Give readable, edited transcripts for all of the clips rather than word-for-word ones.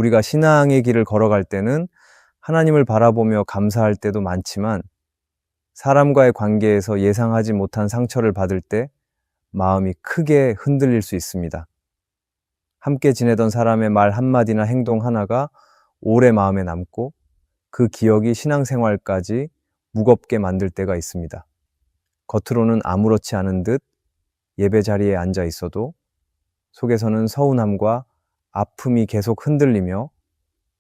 우리가 신앙의 길을 걸어갈 때는 하나님을 바라보며 감사할 때도 많지만 사람과의 관계에서 예상하지 못한 상처를 받을 때 마음이 크게 흔들릴 수 있습니다. 함께 지내던 사람의 말 한마디나 행동 하나가 오래 마음에 남고 그 기억이 신앙생활까지 무겁게 만들 때가 있습니다. 겉으로는 아무렇지 않은 듯 예배 자리에 앉아 있어도 속에서는 서운함과 아픔이 계속 흔들리며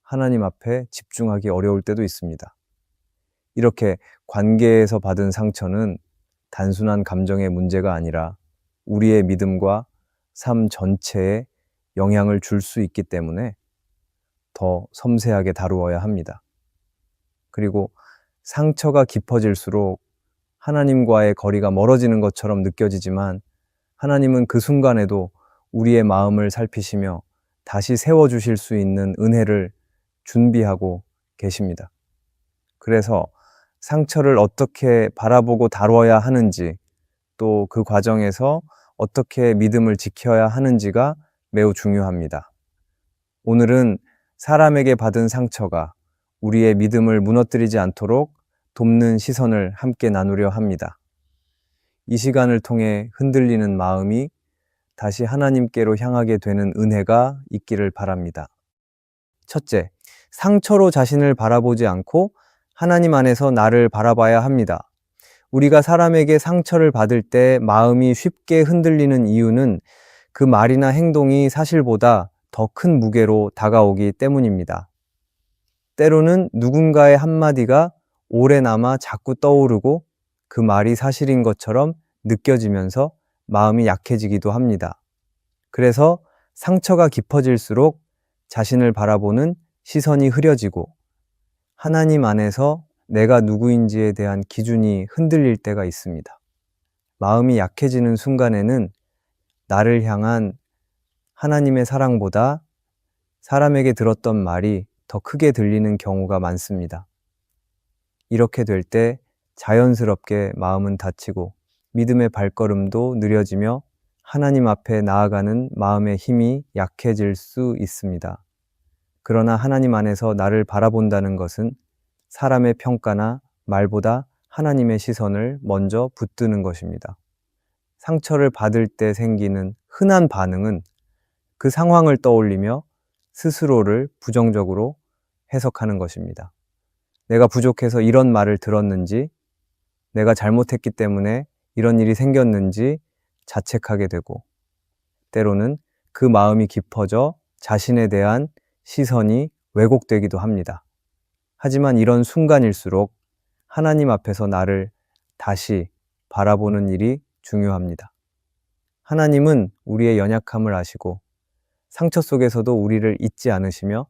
하나님 앞에 집중하기 어려울 때도 있습니다. 이렇게 관계에서 받은 상처는 단순한 감정의 문제가 아니라 우리의 믿음과 삶 전체에 영향을 줄 수 있기 때문에 더 섬세하게 다루어야 합니다. 그리고 상처가 깊어질수록 하나님과의 거리가 멀어지는 것처럼 느껴지지만 하나님은 그 순간에도 우리의 마음을 살피시며 다시 세워주실 수 있는 은혜를 준비하고 계십니다. 그래서 상처를 어떻게 바라보고 다뤄야 하는지, 또 그 과정에서 어떻게 믿음을 지켜야 하는지가 매우 중요합니다. 오늘은 사람에게 받은 상처가 우리의 믿음을 무너뜨리지 않도록 돕는 시선을 함께 나누려 합니다. 이 시간을 통해 흔들리는 마음이 다시 하나님께로 향하게 되는 은혜가 있기를 바랍니다. 첫째, 상처로 자신을 바라보지 않고 하나님 안에서 나를 바라봐야 합니다. 우리가 사람에게 상처를 받을 때 마음이 쉽게 흔들리는 이유는 그 말이나 행동이 사실보다 더 큰 무게로 다가오기 때문입니다. 때로는 누군가의 한마디가 오래 남아 자꾸 떠오르고 그 말이 사실인 것처럼 느껴지면서 마음이 약해지기도 합니다. 그래서 상처가 깊어질수록 자신을 바라보는 시선이 흐려지고 하나님 안에서 내가 누구인지에 대한 기준이 흔들릴 때가 있습니다. 마음이 약해지는 순간에는 나를 향한 하나님의 사랑보다 사람에게 들었던 말이 더 크게 들리는 경우가 많습니다. 이렇게 될 때 자연스럽게 마음은 다치고 믿음의 발걸음도 느려지며 하나님 앞에 나아가는 마음의 힘이 약해질 수 있습니다. 그러나 하나님 안에서 나를 바라본다는 것은 사람의 평가나 말보다 하나님의 시선을 먼저 붙드는 것입니다. 상처를 받을 때 생기는 흔한 반응은 그 상황을 떠올리며 스스로를 부정적으로 해석하는 것입니다. 내가 부족해서 이런 말을 들었는지, 내가 잘못했기 때문에 이런 일이 생겼는지 자책하게 되고, 때로는 그 마음이 깊어져 자신에 대한 시선이 왜곡되기도 합니다. 하지만 이런 순간일수록 하나님 앞에서 나를 다시 바라보는 일이 중요합니다. 하나님은 우리의 연약함을 아시고 상처 속에서도 우리를 잊지 않으시며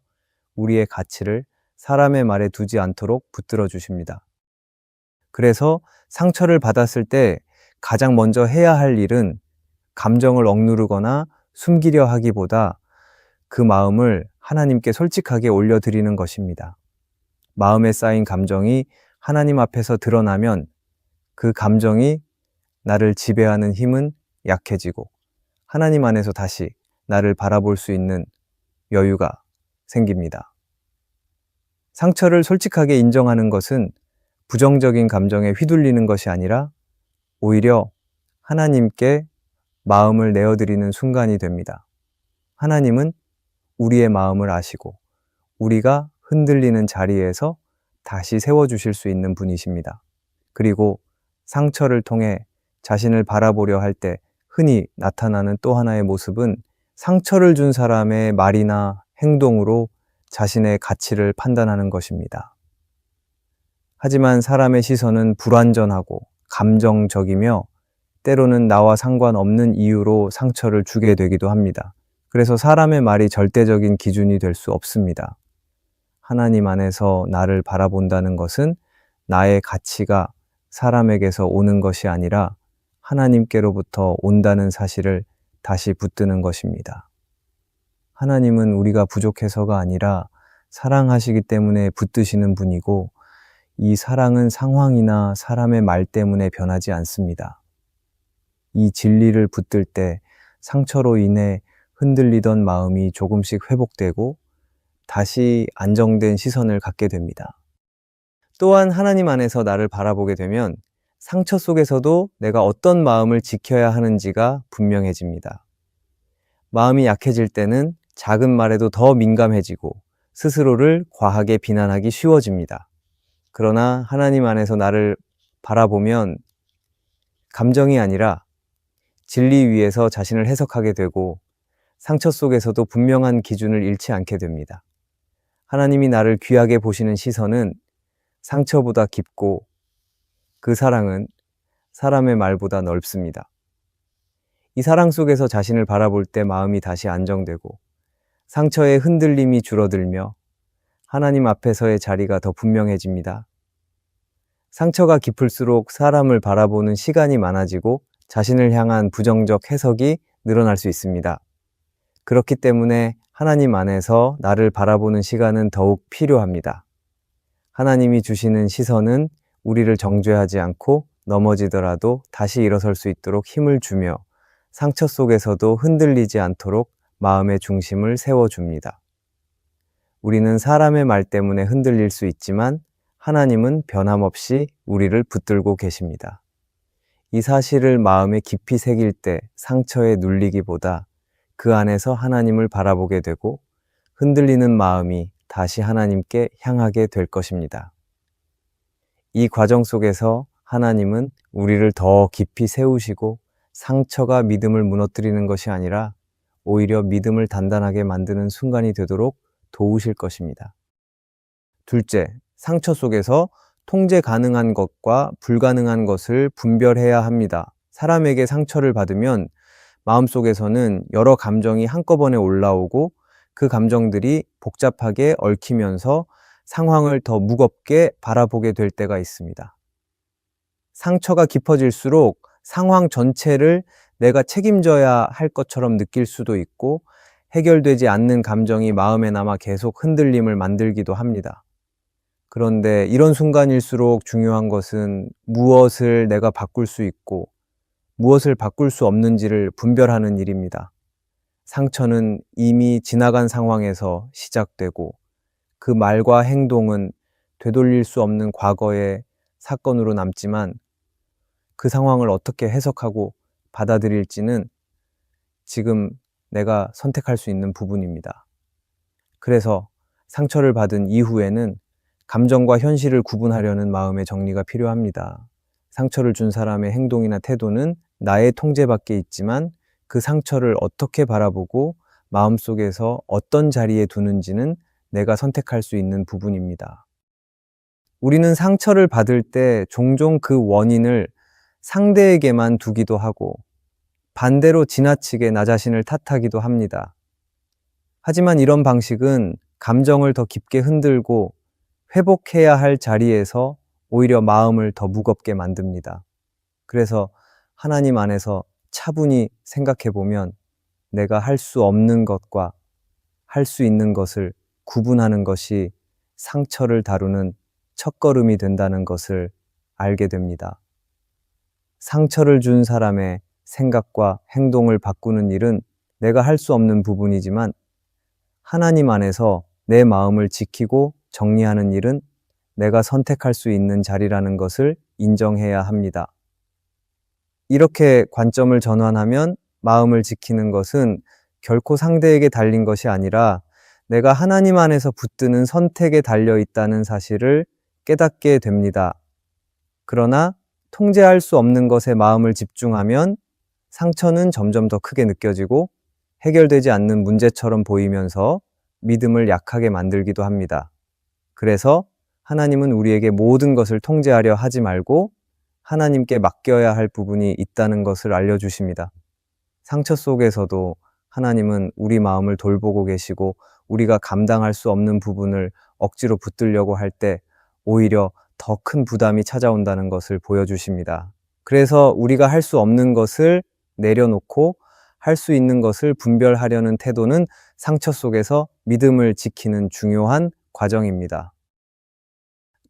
우리의 가치를 사람의 말에 두지 않도록 붙들어 주십니다. 그래서 상처를 받았을 때 가장 먼저 해야 할 일은 감정을 억누르거나 숨기려 하기보다 그 마음을 하나님께 솔직하게 올려드리는 것입니다. 마음에 쌓인 감정이 하나님 앞에서 드러나면 그 감정이 나를 지배하는 힘은 약해지고 하나님 안에서 다시 나를 바라볼 수 있는 여유가 생깁니다. 상처를 솔직하게 인정하는 것은 부정적인 감정에 휘둘리는 것이 아니라 오히려 하나님께 마음을 내어드리는 순간이 됩니다. 하나님은 우리의 마음을 아시고 우리가 흔들리는 자리에서 다시 세워주실 수 있는 분이십니다. 그리고 상처를 통해 자신을 바라보려 할 때 흔히 나타나는 또 하나의 모습은 상처를 준 사람의 말이나 행동으로 자신의 가치를 판단하는 것입니다. 하지만 사람의 시선은 불완전하고 감정적이며 때로는 나와 상관없는 이유로 상처를 주게 되기도 합니다. 그래서 사람의 말이 절대적인 기준이 될 수 없습니다. 하나님 안에서 나를 바라본다는 것은 나의 가치가 사람에게서 오는 것이 아니라 하나님께로부터 온다는 사실을 다시 붙드는 것입니다. 하나님은 우리가 부족해서가 아니라 사랑하시기 때문에 붙드시는 분이고 이 사랑은 상황이나 사람의 말 때문에 변하지 않습니다. 이 진리를 붙들 때 상처로 인해 흔들리던 마음이 조금씩 회복되고 다시 안정된 시선을 갖게 됩니다. 또한 하나님 안에서 나를 바라보게 되면 상처 속에서도 내가 어떤 마음을 지켜야 하는지가 분명해집니다. 마음이 약해질 때는 작은 말에도 더 민감해지고 스스로를 과하게 비난하기 쉬워집니다. 그러나 하나님 안에서 나를 바라보면 감정이 아니라 진리 위에서 자신을 해석하게 되고 상처 속에서도 분명한 기준을 잃지 않게 됩니다. 하나님이 나를 귀하게 보시는 시선은 상처보다 깊고 그 사랑은 사람의 말보다 넓습니다. 이 사랑 속에서 자신을 바라볼 때 마음이 다시 안정되고 상처의 흔들림이 줄어들며 하나님 앞에서의 자리가 더 분명해집니다. 상처가 깊을수록 사람을 바라보는 시간이 많아지고 자신을 향한 부정적 해석이 늘어날 수 있습니다. 그렇기 때문에 하나님 안에서 나를 바라보는 시간은 더욱 필요합니다. 하나님이 주시는 시선은 우리를 정죄하지 않고 넘어지더라도 다시 일어설 수 있도록 힘을 주며 상처 속에서도 흔들리지 않도록 마음의 중심을 세워줍니다. 우리는 사람의 말 때문에 흔들릴 수 있지만 하나님은 변함없이 우리를 붙들고 계십니다. 이 사실을 마음에 깊이 새길 때 상처에 눌리기보다 그 안에서 하나님을 바라보게 되고 흔들리는 마음이 다시 하나님께 향하게 될 것입니다. 이 과정 속에서 하나님은 우리를 더 깊이 세우시고 상처가 믿음을 무너뜨리는 것이 아니라 오히려 믿음을 단단하게 만드는 순간이 되도록 도우실 것입니다. 둘째, 상처 속에서 통제 가능한 것과 불가능한 것을 분별해야 합니다. 사람에게 상처를 받으면 마음속에서는 여러 감정이 한꺼번에 올라오고 그 감정들이 복잡하게 얽히면서 상황을 더 무겁게 바라보게 될 때가 있습니다. 상처가 깊어질수록 상황 전체를 내가 책임져야 할 것처럼 느낄 수도 있고 해결되지 않는 감정이 마음에 남아 계속 흔들림을 만들기도 합니다. 그런데 이런 순간일수록 중요한 것은 무엇을 내가 바꿀 수 있고 무엇을 바꿀 수 없는지를 분별하는 일입니다. 상처는 이미 지나간 상황에서 시작되고 그 말과 행동은 되돌릴 수 없는 과거의 사건으로 남지만 그 상황을 어떻게 해석하고 받아들일지는 지금 내가 선택할 수 있는 부분입니다. 그래서 상처를 받은 이후에는 감정과 현실을 구분하려는 마음의 정리가 필요합니다. 상처를 준 사람의 행동이나 태도는 나의 통제 밖에 있지만 그 상처를 어떻게 바라보고 마음속에서 어떤 자리에 두는지는 내가 선택할 수 있는 부분입니다. 우리는 상처를 받을 때 종종 그 원인을 상대에게만 두기도 하고 반대로 지나치게 나 자신을 탓하기도 합니다. 하지만 이런 방식은 감정을 더 깊게 흔들고 회복해야 할 자리에서 오히려 마음을 더 무겁게 만듭니다. 그래서 하나님 안에서 차분히 생각해 보면 내가 할 수 없는 것과 할 수 있는 것을 구분하는 것이 상처를 다루는 첫걸음이 된다는 것을 알게 됩니다. 상처를 준 사람의 생각과 행동을 바꾸는 일은 내가 할 수 없는 부분이지만 하나님 안에서 내 마음을 지키고 정리하는 일은 내가 선택할 수 있는 자리라는 것을 인정해야 합니다. 이렇게 관점을 전환하면 마음을 지키는 것은 결코 상대에게 달린 것이 아니라 내가 하나님 안에서 붙드는 선택에 달려 있다는 사실을 깨닫게 됩니다. 그러나 통제할 수 없는 것에 마음을 집중하면 상처는 점점 더 크게 느껴지고 해결되지 않는 문제처럼 보이면서 믿음을 약하게 만들기도 합니다. 그래서 하나님은 우리에게 모든 것을 통제하려 하지 말고 하나님께 맡겨야 할 부분이 있다는 것을 알려주십니다. 상처 속에서도 하나님은 우리 마음을 돌보고 계시고 우리가 감당할 수 없는 부분을 억지로 붙들려고 할 때 오히려 더 큰 부담이 찾아온다는 것을 보여주십니다. 그래서 우리가 할 수 없는 것을 내려놓고 할 수 있는 것을 분별하려는 태도는 상처 속에서 믿음을 지키는 중요한 과정입니다.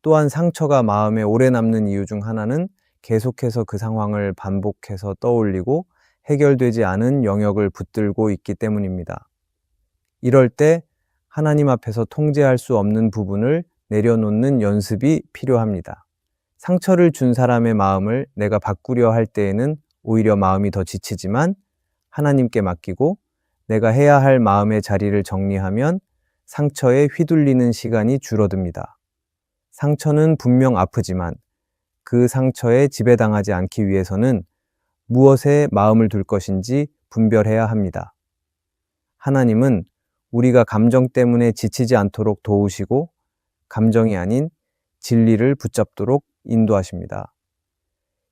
또한 상처가 마음에 오래 남는 이유 중 하나는 계속해서 그 상황을 반복해서 떠올리고 해결되지 않은 영역을 붙들고 있기 때문입니다. 이럴 때 하나님 앞에서 통제할 수 없는 부분을 내려놓는 연습이 필요합니다. 상처를 준 사람의 마음을 내가 바꾸려 할 때에는 오히려 마음이 더 지치지만 하나님께 맡기고 내가 해야 할 마음의 자리를 정리하면 상처에 휘둘리는 시간이 줄어듭니다. 상처는 분명 아프지만 그 상처에 지배당하지 않기 위해서는 무엇에 마음을 둘 것인지 분별해야 합니다. 하나님은 우리가 감정 때문에 지치지 않도록 도우시고 감정이 아닌 진리를 붙잡도록 인도하십니다.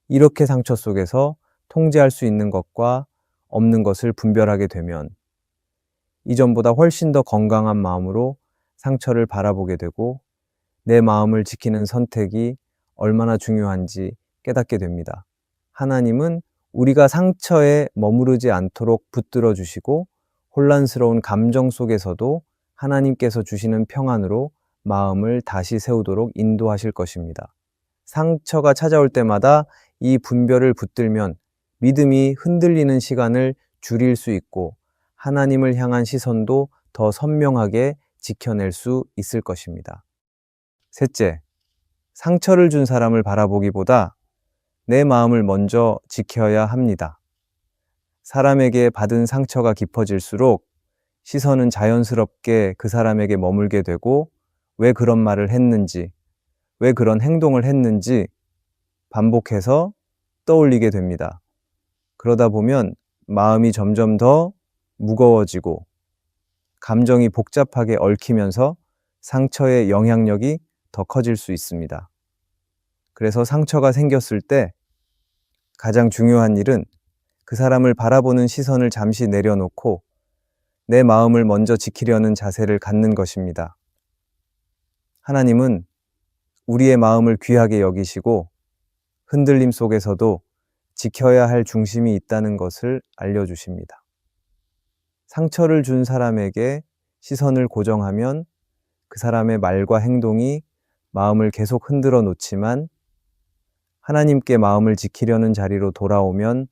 이렇게 상처 속에서 통제할 수 있는 것과 없는 것을 분별하게 되면 이전보다 훨씬 더 건강한 마음으로 상처를 바라보게 되고 내 마음을 지키는 선택이 얼마나 중요한지 깨닫게 됩니다. 하나님은 우리가 상처에 머무르지 않도록 붙들어 주시고 혼란스러운 감정 속에서도 하나님께서 주시는 평안으로 마음을 다시 세우도록 인도하실 것입니다. 상처가 찾아올 때마다 이 분별을 붙들면 믿음이 흔들리는 시간을 줄일 수 있고 하나님을 향한 시선도 더 선명하게 지켜낼 수 있을 것입니다. 셋째, 상처를 준 사람을 바라보기보다 내 마음을 먼저 지켜야 합니다. 사람에게 받은 상처가 깊어질수록 시선은 자연스럽게 그 사람에게 머물게 되고 왜 그런 말을 했는지, 왜 그런 행동을 했는지 반복해서 떠올리게 됩니다. 그러다 보면 마음이 점점 더 무거워지고 감정이 복잡하게 얽히면서 상처의 영향력이 더 커질 수 있습니다. 그래서 상처가 생겼을 때 가장 중요한 일은 그 사람을 바라보는 시선을 잠시 내려놓고 내 마음을 먼저 지키려는 자세를 갖는 것입니다. 하나님은 우리의 마음을 귀하게 여기시고 흔들림 속에서도 지켜야 할 중심이 있다는 것을 알려주십니다. 상처를 준 사람에게 시선을 고정하면 그 사람의 말과 행동이 마음을 계속 흔들어 놓지만 하나님께 마음을 지키려는 자리로 돌아오면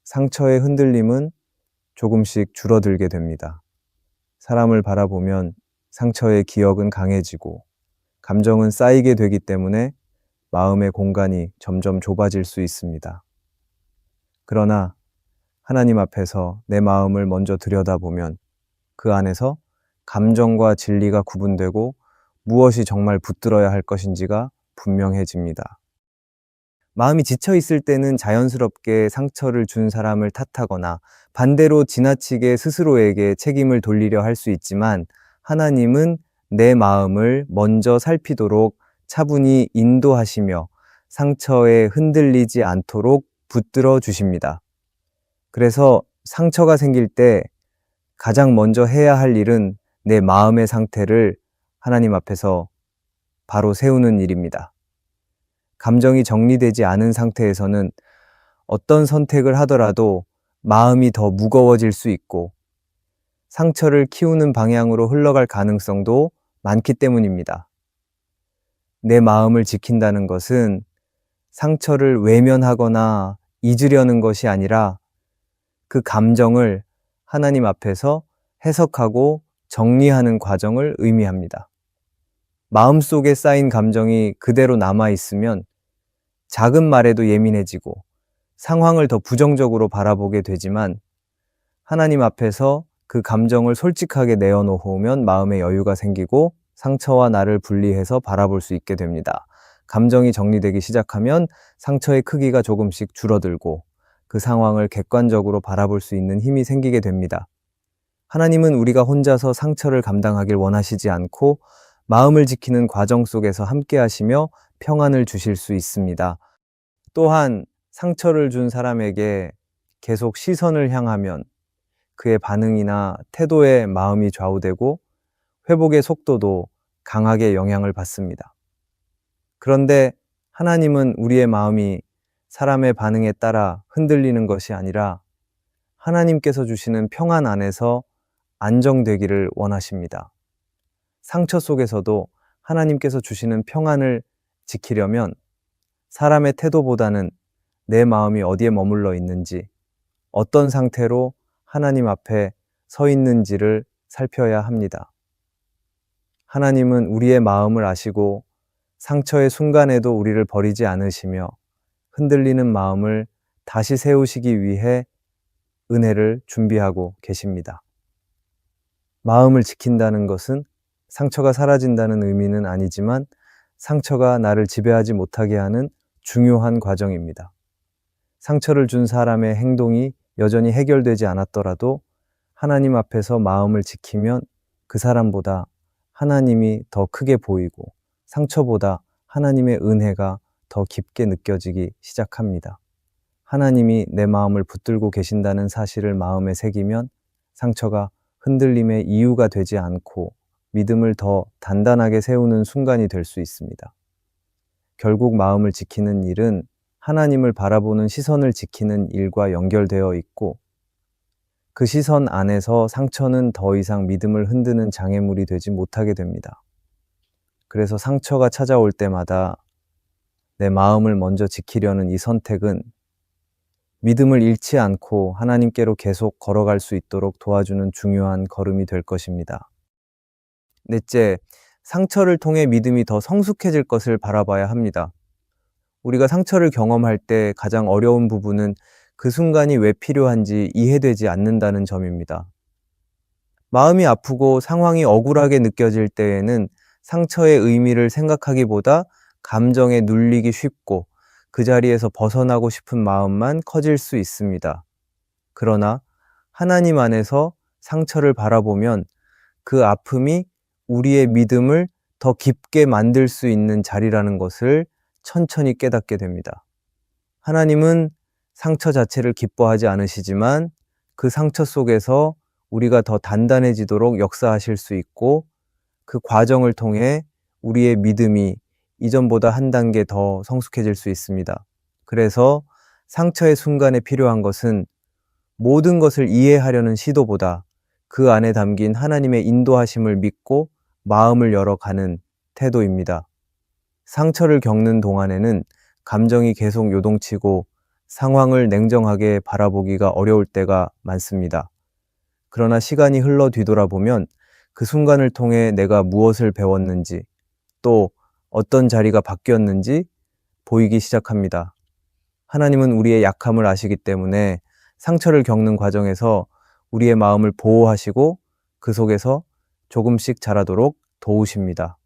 상처의 흔들림은 조금씩 줄어들게 됩니다. 사람을 바라보면 상처의 기억은 강해지고 감정은 쌓이게 되기 때문에 마음의 공간이 점점 좁아질 수 있습니다. 그러나 하나님 앞에서 내 마음을 먼저 들여다보면 그 안에서 감정과 진리가 구분되고 무엇이 정말 붙들어야 할 것인지가 분명해집니다. 마음이 지쳐 있을 때는 자연스럽게 상처를 준 사람을 탓하거나 반대로 지나치게 스스로에게 책임을 돌리려 할 수 있지만 하나님은 내 마음을 먼저 살피도록 차분히 인도하시며 상처에 흔들리지 않도록 붙들어 주십니다. 그래서 상처가 생길 때 가장 먼저 해야 할 일은 내 마음의 상태를 하나님 앞에서 바로 세우는 일입니다. 감정이 정리되지 않은 상태에서는 어떤 선택을 하더라도 마음이 더 무거워질 수 있고 상처를 키우는 방향으로 흘러갈 가능성도 많기 때문입니다. 내 마음을 지킨다는 것은 상처를 외면하거나 잊으려는 것이 아니라 그 감정을 하나님 앞에서 해석하고 정리하는 과정을 의미합니다. 마음속에 쌓인 감정이 그대로 남아있으면 작은 말에도 예민해지고 상황을 더 부정적으로 바라보게 되지만 하나님 앞에서 그 감정을 솔직하게 내어놓으면 마음의 여유가 생기고 상처와 나를 분리해서 바라볼 수 있게 됩니다. 감정이 정리되기 시작하면 상처의 크기가 조금씩 줄어들고 그 상황을 객관적으로 바라볼 수 있는 힘이 생기게 됩니다. 하나님은 우리가 혼자서 상처를 감당하길 원하시지 않고 마음을 지키는 과정 속에서 함께 하시며 평안을 주실 수 있습니다. 또한 상처를 준 사람에게 계속 시선을 향하면 그의 반응이나 태도에 마음이 좌우되고 회복의 속도도 강하게 영향을 받습니다. 그런데 하나님은 우리의 마음이 사람의 반응에 따라 흔들리는 것이 아니라 하나님께서 주시는 평안 안에서 안정되기를 원하십니다. 상처 속에서도 하나님께서 주시는 평안을 지키려면 사람의 태도보다는 내 마음이 어디에 머물러 있는지, 어떤 상태로 하나님 앞에 서 있는지를 살펴야 합니다. 하나님은 우리의 마음을 아시고 상처의 순간에도 우리를 버리지 않으시며 흔들리는 마음을 다시 세우시기 위해 은혜를 준비하고 계십니다. 마음을 지킨다는 것은 상처가 사라진다는 의미는 아니지만 상처가 나를 지배하지 못하게 하는 중요한 과정입니다. 상처를 준 사람의 행동이 여전히 해결되지 않았더라도 하나님 앞에서 마음을 지키면 그 사람보다 하나님이 더 크게 보이고 상처보다 하나님의 은혜가 더 깊게 느껴지기 시작합니다. 하나님이 내 마음을 붙들고 계신다는 사실을 마음에 새기면 상처가 흔들림의 이유가 되지 않고 믿음을 더 단단하게 세우는 순간이 될 수 있습니다. 결국 마음을 지키는 일은 하나님을 바라보는 시선을 지키는 일과 연결되어 있고 그 시선 안에서 상처는 더 이상 믿음을 흔드는 장애물이 되지 못하게 됩니다. 그래서 상처가 찾아올 때마다 내 마음을 먼저 지키려는 이 선택은 믿음을 잃지 않고 하나님께로 계속 걸어갈 수 있도록 도와주는 중요한 걸음이 될 것입니다. 넷째, 상처를 통해 믿음이 더 성숙해질 것을 바라봐야 합니다. 우리가 상처를 경험할 때 가장 어려운 부분은 그 순간이 왜 필요한지 이해되지 않는다는 점입니다. 마음이 아프고 상황이 억울하게 느껴질 때에는 상처의 의미를 생각하기보다 감정에 눌리기 쉽고 그 자리에서 벗어나고 싶은 마음만 커질 수 있습니다. 그러나 하나님 안에서 상처를 바라보면 그 아픔이 우리의 믿음을 더 깊게 만들 수 있는 자리라는 것을 천천히 깨닫게 됩니다. 하나님은 상처 자체를 기뻐하지 않으시지만 그 상처 속에서 우리가 더 단단해지도록 역사하실 수 있고 그 과정을 통해 우리의 믿음이 이전보다 한 단계 더 성숙해질 수 있습니다. 그래서 상처의 순간에 필요한 것은 모든 것을 이해하려는 시도보다 그 안에 담긴 하나님의 인도하심을 믿고 마음을 열어가는 태도입니다. 상처를 겪는 동안에는 감정이 계속 요동치고 상황을 냉정하게 바라보기가 어려울 때가 많습니다. 그러나 시간이 흘러 뒤돌아보면 그 순간을 통해 내가 무엇을 배웠는지 또 어떤 자리가 바뀌었는지 보이기 시작합니다. 하나님은 우리의 약함을 아시기 때문에 상처를 겪는 과정에서 우리의 마음을 보호하시고 그 속에서 조금씩 자라도록 도우십니다.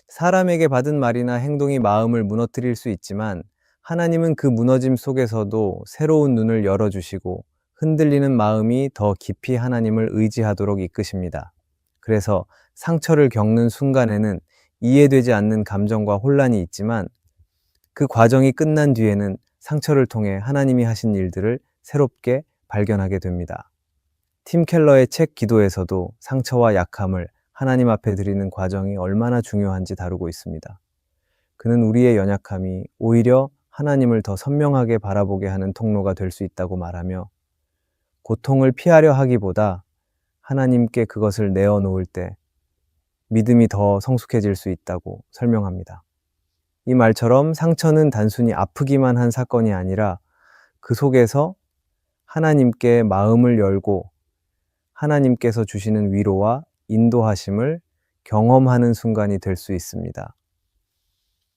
사람에게 받은 말이나 행동이 마음을 무너뜨릴 수 있지만 하나님은 그 무너짐 속에서도 새로운 눈을 열어주시고 흔들리는 마음이 더 깊이 하나님을 의지하도록 이끄십니다. 그래서 상처를 겪는 순간에는 이해되지 않는 감정과 혼란이 있지만 그 과정이 끝난 뒤에는 상처를 통해 하나님이 하신 일들을 새롭게 발견하게 됩니다. 팀 켈러의 책 기도에서도 상처와 약함을 하나님 앞에 드리는 과정이 얼마나 중요한지 다루고 있습니다. 그는 우리의 연약함이 오히려 하나님을 더 선명하게 바라보게 하는 통로가 될 수 있다고 말하며 고통을 피하려 하기보다 하나님께 그것을 내어놓을 때 믿음이 더 성숙해질 수 있다고 설명합니다. 이 말처럼 상처는 단순히 아프기만 한 사건이 아니라 그 속에서 하나님께 마음을 열고 하나님께서 주시는 위로와 인도하심을 경험하는 순간이 될 수 있습니다.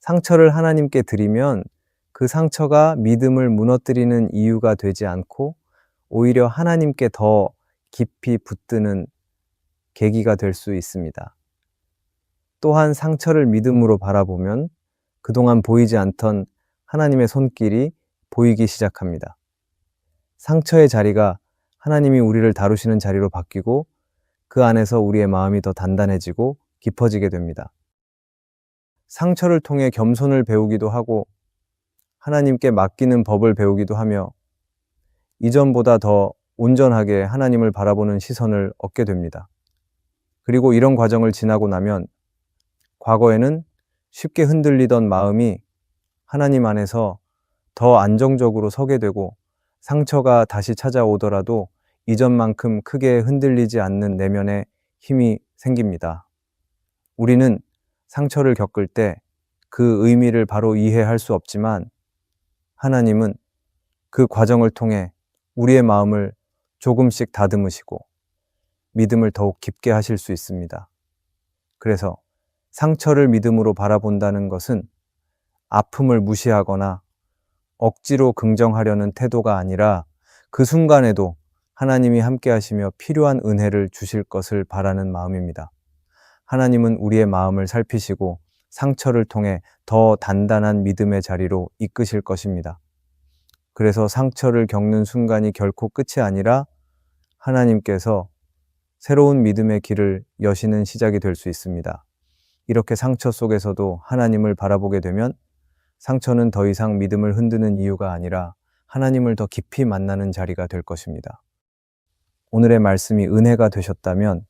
상처를 하나님께 드리면 그 상처가 믿음을 무너뜨리는 이유가 되지 않고 오히려 하나님께 더 깊이 붙드는 계기가 될 수 있습니다. 또한 상처를 믿음으로 바라보면 그동안 보이지 않던 하나님의 손길이 보이기 시작합니다. 상처의 자리가 하나님이 우리를 다루시는 자리로 바뀌고 그 안에서 우리의 마음이 더 단단해지고 깊어지게 됩니다. 상처를 통해 겸손을 배우기도 하고 하나님께 맡기는 법을 배우기도 하며 이전보다 더 온전하게 하나님을 바라보는 시선을 얻게 됩니다. 그리고 이런 과정을 지나고 나면 과거에는 쉽게 흔들리던 마음이 하나님 안에서 더 안정적으로 서게 되고 상처가 다시 찾아오더라도 이전만큼 크게 흔들리지 않는 내면의 힘이 생깁니다. 우리는 상처를 겪을 때 그 의미를 바로 이해할 수 없지만 하나님은 그 과정을 통해 우리의 마음을 조금씩 다듬으시고 믿음을 더욱 깊게 하실 수 있습니다. 그래서 상처를 믿음으로 바라본다는 것은 아픔을 무시하거나 억지로 긍정하려는 태도가 아니라 그 순간에도 하나님이 함께 하시며 필요한 은혜를 주실 것을 바라는 마음입니다. 하나님은 우리의 마음을 살피시고 상처를 통해 더 단단한 믿음의 자리로 이끄실 것입니다. 그래서 상처를 겪는 순간이 결코 끝이 아니라 하나님께서 새로운 믿음의 길을 여시는 시작이 될 수 있습니다. 이렇게 상처 속에서도 하나님을 바라보게 되면 상처는 더 이상 믿음을 흔드는 이유가 아니라 하나님을 더 깊이 만나는 자리가 될 것입니다. 오늘의 말씀이 은혜가 되셨다면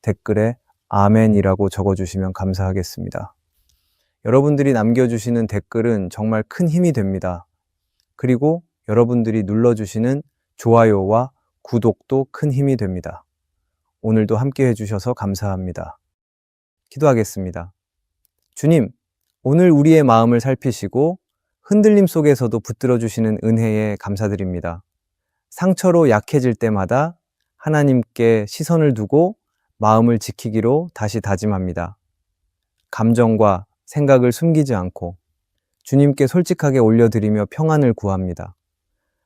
댓글에 아멘이라고 적어주시면 감사하겠습니다. 여러분들이 남겨주시는 댓글은 정말 큰 힘이 됩니다. 그리고 여러분들이 눌러주시는 좋아요와 구독도 큰 힘이 됩니다. 오늘도 함께 해주셔서 감사합니다. 기도하겠습니다. 주님, 오늘 우리의 마음을 살피시고 흔들림 속에서도 붙들어 주시는 은혜에 감사드립니다. 상처로 약해질 때마다 하나님께 시선을 두고 마음을 지키기로 다시 다짐합니다. 감정과 생각을 숨기지 않고 주님께 솔직하게 올려드리며 평안을 구합니다.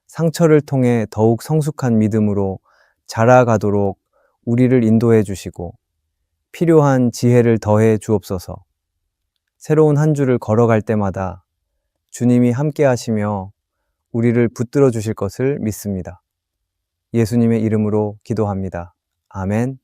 상처를 통해 더욱 성숙한 믿음으로 자라가도록 우리를 인도해 주시고 필요한 지혜를 더해 주옵소서. 새로운 한 주를 걸어갈 때마다 주님이 함께 하시며 우리를 붙들어 주실 것을 믿습니다. 예수님의 이름으로 기도합니다. 아멘.